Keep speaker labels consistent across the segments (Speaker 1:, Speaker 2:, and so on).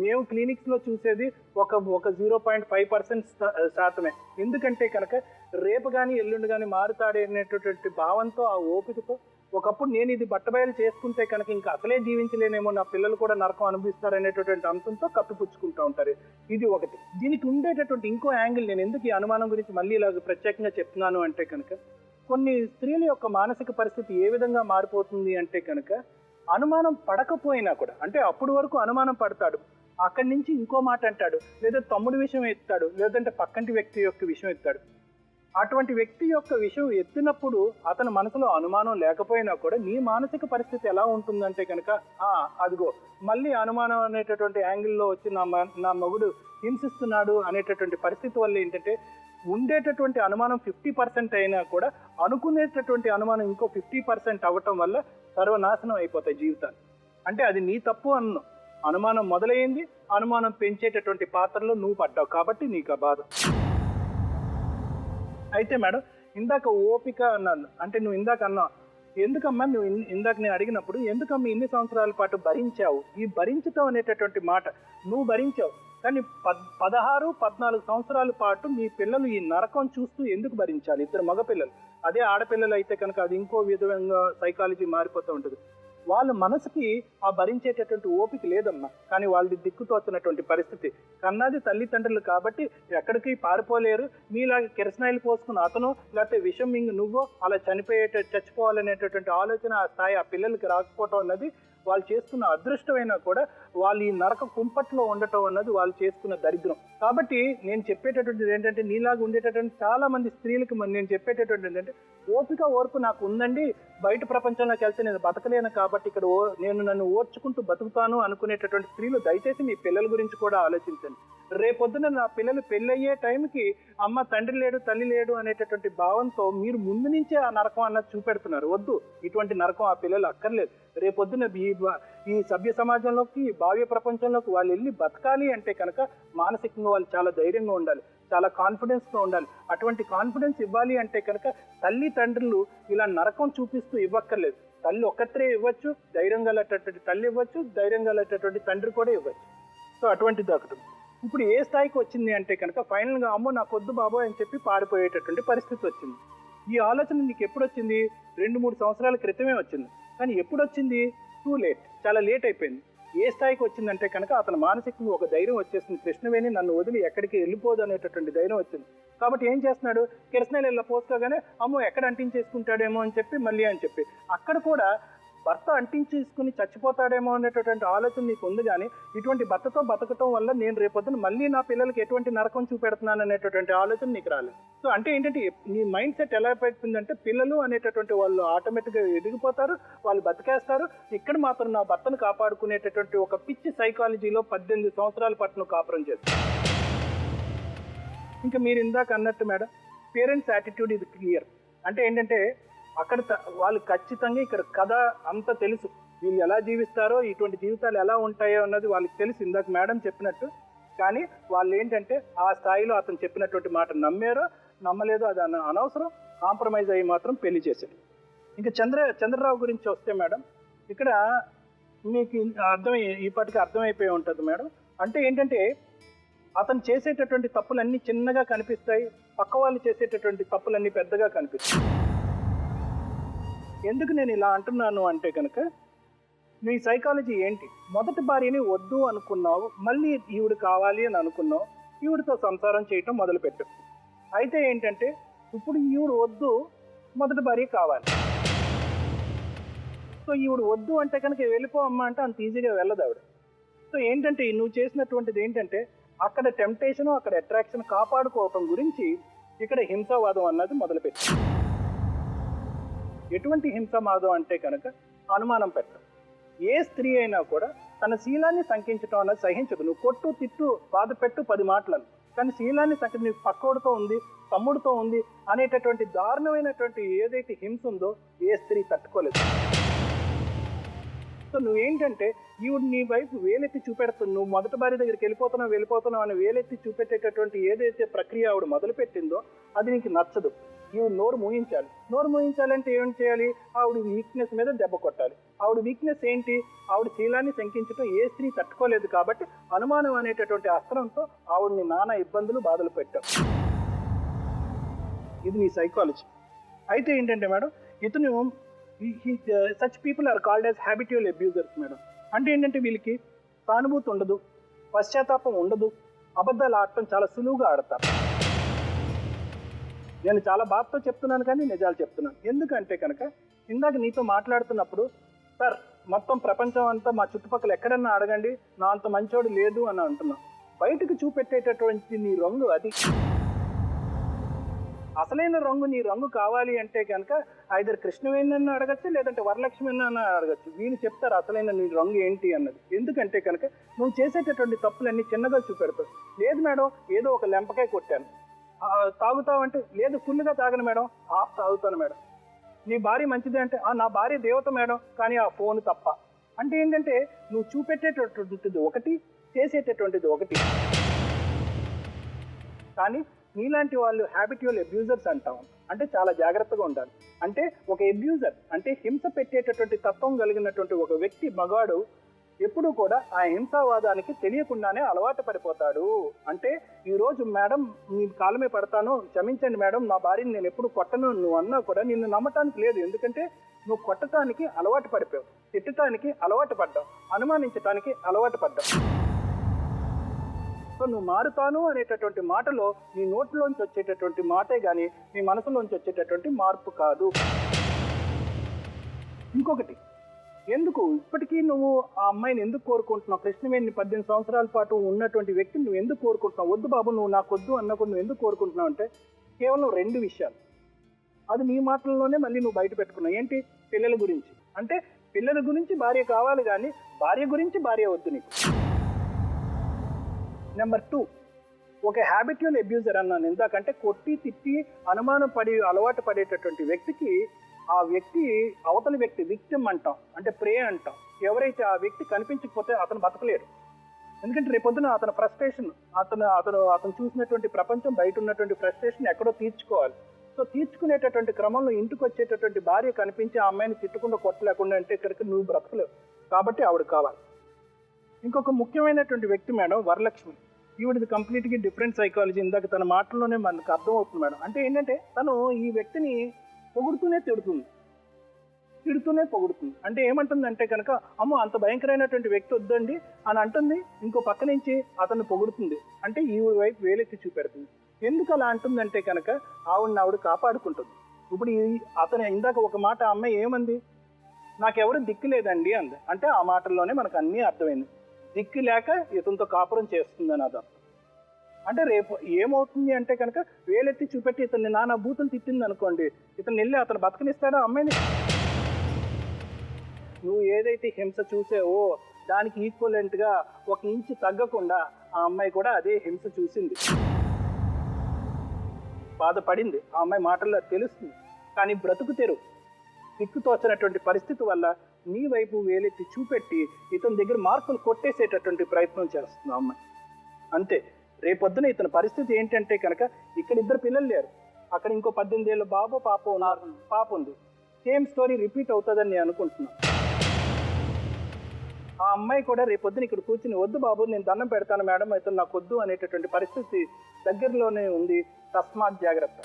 Speaker 1: మేము క్లినిక్స్లో చూసేది ఒక 0.5% శాతమే. ఎందుకంటే కనుక రేపు కానీ ఎల్లుండి కానీ మారుతాడనేటటువంటి భావంతో, ఆ ఓపికతో, ఒకప్పుడు నేను ఇది బట్టబయలు చేసుకుంటే కనుక ఇంకా అసలే జీవించలేనేమో, నా పిల్లలు కూడా నరకం అనుభవిస్తారనేటటువంటి అంశంతో కప్పిపుచ్చుకుంటూ ఉంటారు. ఇది ఒకటి. దీనికి ఉండేటటువంటి ఇంకో యాంగిల్, నేను ఎందుకు ఈ అనుమానం గురించి మళ్ళీ ఇలా ప్రత్యేకంగా చెప్తున్నాను అంటే కనుక, కొన్ని స్త్రీల యొక్క మానసిక పరిస్థితి ఏ విధంగా మారిపోతుంది అంటే కనుక, అనుమానం పడకపోయినా కూడా, అంటే అప్పుడు వరకు అనుమానం పడతాడు, అక్కడి నుంచి ఇంకో మాట అంటాడు, లేదా తమ్ముడి విషయం ఎత్తాడు, లేదంటే పక్కంటి వ్యక్తి యొక్క విషయం ఎత్తాడు. అటువంటి వ్యక్తి యొక్క విషయం ఎత్తినప్పుడు అతని మనసులో అనుమానం లేకపోయినా కూడా నీ మానసిక పరిస్థితి ఎలా ఉంటుందంటే కనుక, అదిగో మళ్ళీ అనుమానం అనేటటువంటి యాంగిల్లో వచ్చి నా మగుడు హింసిస్తున్నాడు అనేటటువంటి పరిస్థితి వల్ల ఏంటంటే, ఉండేటటువంటి అనుమానం 50% అయినా కూడా అనుకునేటటువంటి అనుమానం ఇంకో 50% అవ్వటం వల్ల సర్వనాశనం అయిపోతాయి జీవితాలు. అంటే అది నీ తప్పు అనుమానం మొదలైంది, అనుమానం పెంచేటటువంటి పాత్రలో నువ్వు పడ్డావు కాబట్టి నీకు ఆ బాధ. అయితే మేడం, ఇందాక ఓపిక అన్నాను, అంటే నువ్వు ఇందాక అన్నావు, ఎందుకమ్మా నువ్వు ఇందాక నేను అడిగినప్పుడు ఎందుకమ్మా ఇన్ని సంవత్సరాల పాటు భరించావు? ఈ భరించటం అనేటటువంటి మాట నువ్వు భరించావు, కానీ 16-14 సంవత్సరాల పాటు మీ పిల్లలు ఈ నరకం చూస్తూ ఎందుకు భరించాలి? ఇద్దరు మగపిల్లలు. అదే ఆడపిల్లలు అయితే కనుక అది ఇంకో విధంగా సైకాలజీ మారిపోతూ ఉంటుంది. వాళ్ళ మనసుకి ఆ భరించేటటువంటి ఓపిక లేదమ్మా, కానీ వాళ్ళది దిక్కుతోచినటువంటి పరిస్థితి. కన్నది తల్లిదండ్రులు కాబట్టి ఎక్కడికి పారిపోలేరు. మీలాగా కిరసనాయిలు పోసుకున్న అతను, లేకపోతే విషం మింగి నువ్వో అలా చచ్చిపోవాలనేటటువంటి ఆలోచన ఆ స్థాయి ఆ పిల్లలకి రాకపోవటం అన్నది వాళ్ళు చేసుకున్న అదృష్టమైనా కూడా వాళ్ళు ఈ నరక కుంపట్లో ఉండటం అన్నది వాళ్ళు చేసుకున్న దరిద్రం. కాబట్టి నేను చెప్పేటటువంటిది ఏంటంటే, నీలాగా ఉండేటటువంటి చాలా మంది స్త్రీలకు నేను చెప్పేటటువంటి ఏంటంటే, ఓర్పు నాకు ఉందండి, బయట ప్రపంచంలోకి వెళ్తే నేను బతకలేను కాబట్టి ఇక్కడ నన్ను ఓర్చుకుంటూ బతుకుతాను అనుకునేటటువంటి స్త్రీలు దయచేసి మీ పిల్లల గురించి కూడా ఆలోచించండి. రేపొద్దున నా పిల్లలు పెళ్ళయ్యే టైంకి అమ్మ తండ్రి లేడు తల్లి లేడు అనేటటువంటి భావంతో మీరు ముందు నుంచే ఆ నరకం అన్నది చూపెడుతున్నారు. వద్దు, ఇటువంటి నరకం ఆ పిల్లలు అక్కర్లేదు. రేపొద్దున ఈ సభ్య సమాజంలోకి, భావ్య ప్రపంచంలోకి వాళ్ళు వెళ్ళి బతకాలి అంటే కనుక మానసికంగా వాళ్ళు చాలా ధైర్యంగా ఉండాలి, చాలా కాన్ఫిడెన్స్తో ఉండాలి. అటువంటి కాన్ఫిడెన్స్ ఇవ్వాలి అంటే కనుక తల్లి తండ్రులు ఇలా నరకం చూపిస్తూ ఇవ్వక్కర్లేదు. తల్లి ఒక్కత్రే ఇవ్వచ్చు, ధైర్యం గలటువంటి తల్లి ఇవ్వచ్చు, ధైర్యం గలటువంటి తండ్రి కూడా ఇవ్వచ్చు. సో అటువంటిది ఒకటి. ఇప్పుడు ఏ స్థాయికి వచ్చింది అంటే కనుక, ఫైనల్గా అమ్మో నాకు వద్దు బాబోయ్ అని చెప్పి పారిపోయేటటువంటి పరిస్థితి వచ్చింది. ఈ ఆలోచన నీకు ఎప్పుడు వచ్చింది? 2-3 సంవత్సరాల క్రితమే వచ్చింది. కానీ ఎప్పుడు వచ్చింది? టూ లేట్, చాలా లేట్ అయిపోయింది. ఏ స్థాయికి వచ్చిందంటే కనుక, అతను మానసికంగా ఒక ధైర్యం వచ్చేసింది. కృష్ణవేణి నన్ను వదిలి ఎక్కడికి వెళ్ళిపోదు అనేటటువంటి ధైర్యం వచ్చింది. కాబట్టి ఏం చేస్తున్నాడు? కిరసనాయిలు ఇలా పోసుకోగానే అమ్మో ఎక్కడ అంటించేసుకుంటాడేమో అని చెప్పి అక్కడ కూడా భర్త అంటించేసుకుని చచ్చిపోతాడేమో అనేటటువంటి ఆలోచన నీకు ఉంది. కానీ ఇటువంటి భర్తతో బతకటం వల్ల నేను రేపొద్దున మళ్ళీ నా పిల్లలకి ఎటువంటి నరకం చూపెడుతున్నాను అనేటటువంటి ఆలోచన నీకు రాలేదు. సో అంటే ఏంటంటే, నీ మైండ్ సెట్ ఎలా అయిపోతుందంటే, పిల్లలు అనేటటువంటి వాళ్ళు ఆటోమేటిక్గా ఎదిగిపోతారు, వాళ్ళు బతికేస్తారు. ఇక్కడ మాత్రం నా భర్తను కాపాడుకునేటటువంటి ఒక పిచ్చి సైకాలజీలో 18 సంవత్సరాల పాటు నువ్వు కాపురం చేస్తావు. ఇంకా మీరు ఇందాక అన్నట్టు మేడం, పేరెంట్స్ యాటిట్యూడ్ ఇది క్లియర్. అంటే ఏంటంటే, అక్కడ వాళ్ళు ఖచ్చితంగా ఇక్కడ కథ అంతా తెలుసు, వీళ్ళు ఎలా జీవిస్తారో, ఇటువంటి జీవితాలు ఎలా ఉంటాయో అన్నది వాళ్ళకి తెలుసు, ఇందాక మేడం చెప్పినట్టు. కానీ వాళ్ళు ఏంటంటే ఆ స్థాయిలో అతను చెప్పినటువంటి మాట నమ్మారో నమ్మలేదో అది అనవసరం, కాంప్రమైజ్ అయ్యి మాత్రం పెళ్లి చేశాడు. ఇంకా చంద్రరావు గురించి వస్తే మేడం, ఇక్కడ మీకు ఇప్పటికీ అర్థమైపోయి ఉంటుంది మేడం. అంటే ఏంటంటే, అతను చేసేటటువంటి తప్పులన్నీ చిన్నగా కనిపిస్తాయి, పక్క వాళ్ళు చేసేటటువంటి తప్పులన్నీ పెద్దగా కనిపిస్తాయి. ఎందుకు నేను ఇలా అంటున్నాను అంటే కనుక, నీ సైకాలజీ ఏంటి? మొదటి భార్యని వద్దు అనుకున్నావు, మళ్ళీ ఈవిడ కావాలి అని అనుకున్నావు, ఈవిడితో సంసారం చేయటం మొదలుపెట్టు. అయితే ఏంటంటే, ఇప్పుడు ఈవిడ వద్దు, మొదటి భార్య కావాలి. సో ఈవిడ వద్దు అంటే కనుక వెళ్ళిపో అమ్మ అంటే అంత ఈజీగా వెళ్ళదు ఆవిడ. సో ఏంటంటే, నువ్వు చేసినటువంటిది ఏంటంటే, అక్కడ టెంప్టేషన్, అక్కడ అట్రాక్షన్ కాపాడుకోవటం గురించి ఇక్కడ హింసావాదం అన్నది మొదలుపెట్టి. ఎటువంటి హింసావాదం అంటే కనుక, అనుమానం పెట్టడం. ఏ స్త్రీ అయినా కూడా తన శీలాన్ని శంకించడం అన్నది సహించదు. నువ్వు కొట్టు, తిట్టు, బాధ పెట్టు 10 మాటలను, కానీ శీలాన్ని శంకించి నీకు పక్కోడితో ఉంది, తమ్ముడితో ఉంది అనేటటువంటి దారుణమైనటువంటి ఏదైతే హింస ఉందో ఏ స్త్రీ తట్టుకోలేదు. సో నువ్వేంటంటే ఈవిడ నీ వైపు వేలెత్తి చూపెడుతుంది, నువ్వు మొదటి భార్య దగ్గరికి వెళ్ళిపోతున్నావు అని వేలెత్తి చూపెట్టేటటువంటి ఏదైతే ప్రక్రియ ఆవిడ మొదలుపెట్టిందో అది నీకు నచ్చదు. ఈవిడ నోరు మూయించాలంటే ఏం చేయాలి? ఆవిడ వీక్నెస్ మీద దెబ్బ కొట్టాలి. ఆవిడ వీక్నెస్ ఏంటి? ఆవిడ శీలాన్ని శంకించడం ఏ స్త్రీ తట్టుకోలేదు కాబట్టి అనుమానం అనేటటువంటి అస్త్రంతో ఆవిడని నానా ఇబ్బందులు బాధలు పెట్టావు. ఇది నీ సైకాలజీ. అయితే ఏంటంటే మేడం, ఇతను such people are called as habitual abusers madam. అంటే ఏంటంటే వీళ్ళకి సానుభూతి ఉండదు, పశ్చాత్తాపం ఉండదు, అబద్ధాలు ఆడటం చాలా సులువుగా ఆడతారు. నేను చాలా బాధతో చెప్తున్నాను కానీ నిజాలు చెప్తున్నాను. ఎందుకంటే కనుక ఇందాక నీతో మాట్లాడుతున్నప్పుడు సార్ మొత్తం ప్రపంచం అంతా మా చుట్టుపక్కల ఎక్కడన్నా అడగండి నా అంత మంచోడు లేదు అని అంటున్నాం. బయటకు చూపెట్టేటటువంటి నీ రంగు అది. అసలైన రంగు, నీ రంగు కావాలి అంటే కనుక ఐదర్ కృష్ణవేణి అడగచ్చు, లేదంటే వరలక్ష్మి అడగచ్చు. వీళ్ళు చెప్తారు అసలైన నీ రంగు ఏంటి అన్నది. ఎందుకంటే కనుక నువ్వు చేసేటటువంటి తప్పులన్నీ చిన్నగా చూపెడతావు. లేదు మేడం ఏదో ఒక లెంపకాయ కొట్టాను, తాగుతావంటే లేదు ఫుల్గా తాగను మేడం, హాఫ్ తాగుతాను మేడం. నీ భార్య మంచిదే అంటే నా భార్య దేవత మేడం, కానీ ఆ ఫోన్ తప్ప. అంటే ఏంటంటే నువ్వు చూపెట్టేటటువంటిది ఒకటి, చేసేటటువంటిది ఒకటి. కానీ నీలాంటి వాళ్ళు హ్యాబిట్యువల్ అబ్యూజర్స్ అంటాం. అంటే చాలా జాగ్రత్తగా ఉండాలి. అంటే ఒక అబ్యూజర్ అంటే హింస పెట్టేటటువంటి తత్వం కలిగినటువంటి ఒక వ్యక్తి మగాడు ఎప్పుడూ కూడా ఆ హింసావాదానికి తెలియకుండానే అలవాటు పడిపోతాడు. అంటే ఈరోజు మేడం నీ కాలమే పడతాను, క్షమించండి మేడం నా భార్యని నేను ఎప్పుడు కొట్టను నువ్వు అన్నా కూడా నిన్ను నమ్మటానికి లేదు. ఎందుకంటే నువ్వు కొట్టడానికి అలవాటు పడిపోయావు, తిట్టడానికి అలవాటు పడ్డావు, అనుమానించడానికి అలవాటు పడ్డావు. సో నువ్వు మారుతాను అనేటటువంటి మాటలో నీ నోట్లోంచి వచ్చేటటువంటి మాటే కానీ నీ మనసులోంచి వచ్చేటటువంటి మార్పు కాదు. ఇంకొకటి, ఎందుకు ఇప్పటికీ నువ్వు ఆ అమ్మాయిని ఎందుకు కోరుకుంటున్నావు? కృష్ణవేణి 18 సంవత్సరాల పాటు ఉన్నటువంటి వ్యక్తిని నువ్వు ఎందుకు కోరుకుంటున్నావు? వద్దు బాబు నువ్వు నాకు వద్దు అన్నప్పుడు నువ్వు ఎందుకు కోరుకుంటున్నావు అంటే కేవలం 2 విషయాలు. అది నీ మాటల్లోనే మళ్ళీ నువ్వు బయట పెట్టుకున్నావు. ఏంటి? పిల్లల గురించి. అంటే పిల్లల గురించి భార్య కావాలి కానీ భార్య గురించి భార్య వద్దు నీకు. నెంబర్ 2, ఒక హ్యాబిట్యువల్ అబ్యూజర్ అన్నాను ఇందాకంటే కొట్టి తిట్టి అనుమానం పడి అలవాటు పడేటటువంటి వ్యక్తికి ఆ వ్యక్తి అవతలి వ్యక్తి విక్టిమ్ అంటాం, అంటే ప్రే అంటాం. ఎవరైతే ఆ వ్యక్తి కనిపించకపోతే అతను బతకలేడు. ఎందుకంటే రేపొద్దున అతని ఫ్రస్ట్రేషన్ అతను చూసినటువంటి ప్రపంచం బయట ఉన్నటువంటి ఫ్రస్ట్రేషన్ ఎక్కడో తీర్చుకోవాలి. సో తీర్చుకునేటటువంటి క్రమంలో ఇంటికి వచ్చేటటువంటి భార్య కనిపించి ఆ అమ్మాయిని తిట్టకుండా కొట్టలేకుండా అంటే ఇక్కడికి నువ్వు బ్రతకలేవు. కాబట్టి ఆవిడ కావాలి. ఇంకొక ముఖ్యమైనటువంటి వ్యక్తి మేడం వరలక్ష్మి. ఈవిడది కంప్లీట్గా డిఫరెంట్ సైకాలజీ. ఇందాక తన మాటల్లోనే మనకు అర్థమవుతుంది మేడం. అంటే ఏంటంటే తను ఈ వ్యక్తిని పొగుడుతూనే తిడుతూనే పొగుడుతుంది. అంటే ఏమంటుందంటే కనుక అమ్మో అంత భయంకరమైనటువంటి వ్యక్తి వద్దండి అని అంటుంది. ఇంకో పక్క నుంచి అతన్ని పొగుడుతుంది. అంటే ఈవిడ వైపు వేలెత్తి చూపెడుతుంది. ఎందుకు అలా అంటుందంటే కనుక ఆవిడ కాపాడుకుంటుంది. ఇప్పుడు అతను ఇందాక ఒక మాట అమ్మాయి ఏమంది? నాకెవరు దిక్కు లేదండి అంది. అంటే ఆ మాటల్లోనే మనకు అన్నీ అర్థమైంది. దిక్కు లేక ఇతనితో కాపురం చేస్తుందని అర్థం. అంటే రేపు ఏమవుతుంది అంటే కనుక వేలెత్తి చూపెట్టి ఇతన్ని నానా బూతులు తిట్టింది అనుకోండి, ఇతను వెళ్ళి అతను బతకనిస్తాడా అమ్మాయిని? నువ్వు ఏదైతే హింస చూసావో దానికి ఈక్వలెంట్గా 1 ఇంచు తగ్గకుండా ఆ అమ్మాయి కూడా అదే హింస చూసింది, బాధపడింది. ఆ అమ్మాయి మాటల్లో తెలుస్తుంది. కానీ బ్రతుకు తెరు దిక్కుతోచినటువంటి పరిస్థితి వల్ల నీ వైపు వేలెత్తి చూపెట్టి ఇతని దగ్గర మార్కులు కొట్టేసేటటువంటి ప్రయత్నం చేస్తుంది అమ్మాయి. అంతే. రేపొద్దున ఇతని పరిస్థితి ఏంటంటే కనుక ఇక్కడ 2 పిల్లలు లేరు, అక్కడ ఇంకో 18 ఏళ్ళ బాబు పాప ఉన్నారు, పాప ఉంది. సేమ్ స్టోరీ రిపీట్ అవుతుందని నేను అనుకుంటున్నాను. ఆ అమ్మాయి కూడా రేపొద్దున ఇక్కడ కూర్చుని వద్దు బాబు నేను దండం పెడతాను మేడం ఇతను నాకు వద్దు అనేటటువంటి పరిస్థితి దగ్గరలోనే ఉంది. తస్మాత్ జాగ్రత్త.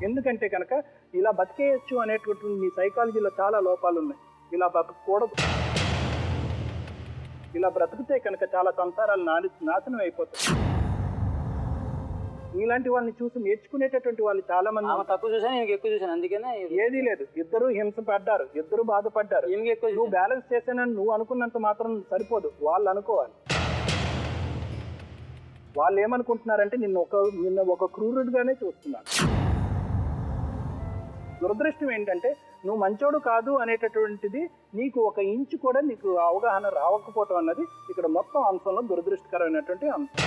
Speaker 1: ఎందుకంటే కనుక ఇలా బతికేయచ్చు అనేటువంటి నీ సైకాలజీలో చాలా లోపాలు ఉన్నాయి. ఇలా బతకూడదు. ఇలా బ్రతికితే కనుక చాలా సంసారాలు నాశనం అయిపోతాయి. ఇలాంటి వాళ్ళని చూసి నేర్చుకునేటటువంటి వాళ్ళు చాలా మంది.
Speaker 2: తక్కువ చూసాను, ఎక్కువ చూసాను, అందుకనే
Speaker 1: ఏదీ లేదు. ఇద్దరు హింస పడ్డారు, ఇద్దరు బాధపడ్డారు. నువ్వు బ్యాలెన్స్ చేసానని నువ్వు అనుకున్నంత మాత్రం సరిపోదు, వాళ్ళు అనుకోవాలి. వాళ్ళు ఏమనుకుంటున్నారంటే నిన్న ఒక క్రూరుడిగానే చూస్తున్నారు. దురదృష్టం ఏంటంటే నువ్వు మంచోడు కాదు అనేటటువంటిది నీకు 1 ఇంచు కూడా నీకు అవగాహన రావకపోవటం అన్నది ఇక్కడ మొత్తం అంశంలో దురదృష్టకరమైనటువంటి అంశం.